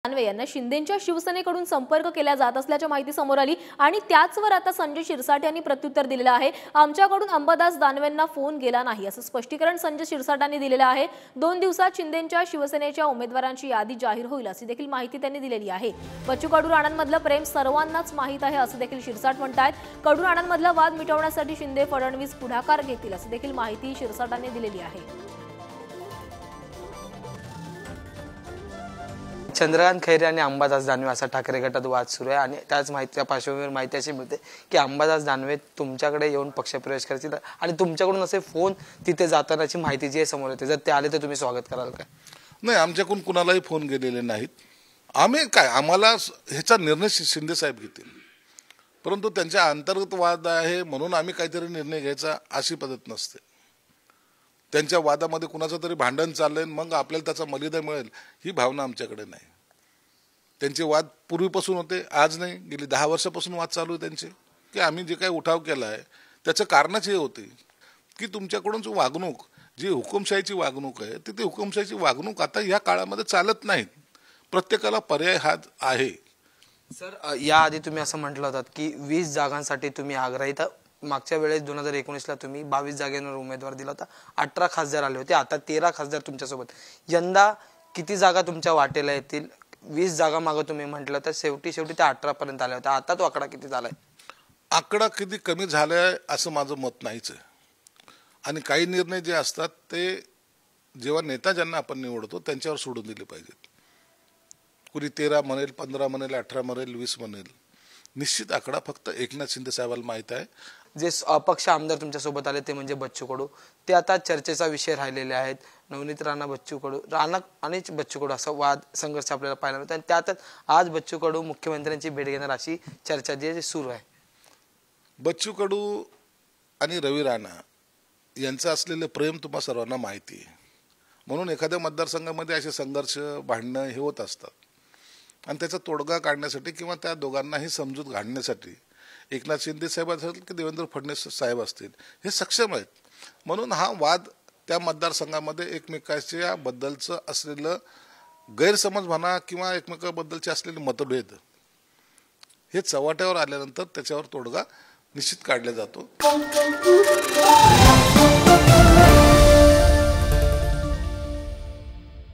दानवे यांना शिंदेंच्या शिवसेनेकडून संपर्क केला जात असल्याची माहिती समोर आली आणि त्याचवर आता संजय शिरसाट यांनी प्रत्युत्तर दिलेलं आहे। आमच्याकडून अंबादास दानवेंना फोन गेला नाही असं स्पष्टीकरण संजय शिरसाटांनी दिलेलं आहे। 2 दिवसात शिंदेंच्या शिवसेनेच्या उमेदवारांची यादी जाहीर होईल अशी देखील माहिती त्यांनी दिलेली आहे। बच्चू कडू राणांमधलं प्रेम सर्वांनाच माहीत आहे असं देखील शिरसाट म्हणतात। कडू राणांमधला वाद मिटवण्यासाठी शिंदे फडणवीस पुढाकार घेतील अशी देखील माहिती शिरसाटांनी दिलेली आहे। चंद्रकांत खैरे आणि अंबादास दानवे असा ठाकरे गटात वाद सुरू आहे आणि त्याच माहितीच्या पार्श्वभूमीवर माहिती अशी मिळते की अंबादास दानवे तुमच्याकडे येऊन पक्षप्रवेश करतील आणि तुमच्याकडून असे फोन तिथे जातानाची माहिती जी समोर येते। जर ते आले तर तुम्ही स्वागत कराल का? नाही, आमच्याकडून कुणालाही फोन गेलेले नाहीत। आम्ही काय, आम्हाला ह्याचा निर्णय शिंदे साहेब घेतील, परंतु त्यांच्या अंतर्गत वाद आहे म्हणून आम्ही काहीतरी निर्णय घ्यायचा अशी पद्धत नसते। त्यांच्या वादामध्ये कुणाचं तरी भांडण चाललंय मग आपल्याला त्याचा मलिदा मिळेल ही भावना आमच्याकडे नाही। त्यांचे वाद पूर्वीपासून होते, आज नाही, गेली 10 वर्षापासून वाद चालू आहे त्यांचे की आम्ही जे काही उठाव केला आहे त्याचं कारणच हे होते की तुमच्याकडून जो वागणूक, जी हुकुमशाहीची वागणूक आहे ती हुकुमशाहीची वागणूक आता या काळामध्ये चालत नाही। प्रत्येकाला पर्याय हा आहे। सर, याआधी तुम्ही असं म्हटलं होतं की 20 जागांसाठी तुम्ही आग्रही, मागच्या वेळेस 2019ला तुम्ही 22 जागांवर उमेदवार दिला होता, 18 खासदार आले होते, आता 13 खासदार तुमच्यासोबत। यंदा किती जागा तुमच्या वाटेला येतील? 20 जागा मागे तुम्ही म्हटलं तर शेवटी ते 18 पर्यंत आले होते, आता तो आकडा किती झालाय? आकडा किती कमी झालाय असं माझं मत नाहीच आहे। आणि काही निर्णय जे असतात ते जेव्हा नेता ज्यांना आपण निवडतो त्यांच्यावर सोडून दिले पाहिजेत। कुणी 13 म्हणेल, 15 म्हणेल, 18 म्हणेल, 20 म्हणेल, निश्चित आकडा फक्त एकनाथ शिंदे साहेबांना माहित आहे। जे अपक्ष आमदार तुमच्या सोबत आले ते म्हणजे बच्चू कडू, ते आता चर्चेचा विषय राहिलेले आहेत। नवनीत राणा, बच्चू कडू, राणा आणि बच्चू कडू असा वाद संघर्ष आपल्याला पाहायला मिळतो आणि त्यातच आज बच्चू कडू मुख्यमंत्र्यांची भेट घेणार अशी चर्चा जी सुरू आहे। बच्चू कडू आणि रवी राणा यांचं असलेलं प्रेम तुम्हा सर्वांना माहिती आहे, म्हणून एखाद्या मतदारसंघामध्ये असे संघर्ष, भांडणं हे होत असतात आणि त्याचा तोडगा काढण्यासाठी किंवा त्या दोघांनाही समजूत घालण्यासाठी एकनाथ शिंदे साहेब असतील की देवेंद्र फडणवीस साहेब असतील हे सक्षम आहेत। म्हणून हा वाद त्या मतदारसंघामध्ये एकमेकांच्या बद्दलचं असलेलं गैरसमज म्हणा किंवा एकमेकांबद्दलचे असलेले मतभेद हे चव्हाट्यावर आल्यानंतर त्याच्यावर तोडगा निश्चित काढला जातो।